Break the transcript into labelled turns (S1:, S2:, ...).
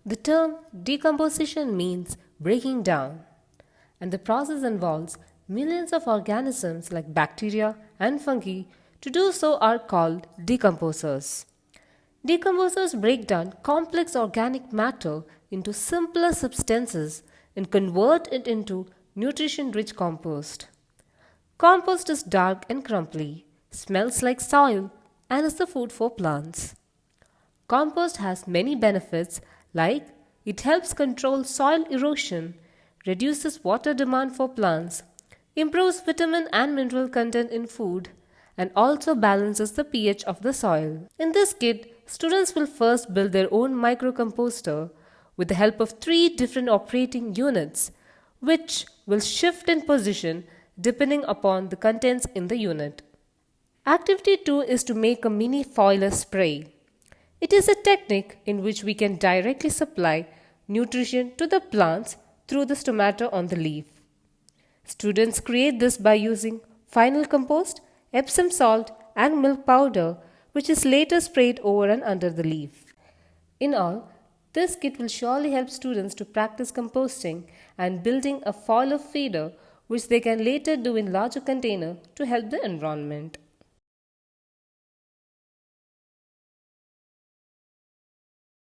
S1: The term decomposition means breaking down, and the process involves millions of organisms like bacteria and fungi. To do so are called decomposers. Decomposers break down complex organic matter into simpler substances and convert it into nutrition rich compost. Compost is dark and crumbly, smells like soil, and is the food for plants. Compost has many benefits like it helps control soil erosion, reduces water demand for plants, improves vitamin and mineral content in food, and also balances the pH of the soil. In this kit, students will first build their own microcomposter with the help of three different operating units, which will shift in position depending upon the contents in the unit. Activity 2 is to make a mini foiler spray. It is a technique in which we can directly supply nutrition to the plants through the stomata on the leaf. Students create this by using final compost, Epsom salt, and milk powder, which is later sprayed over and under the leaf. In all, this kit will surely help students to practice composting and building a foiler feeder which they can later do in larger container to help the environment.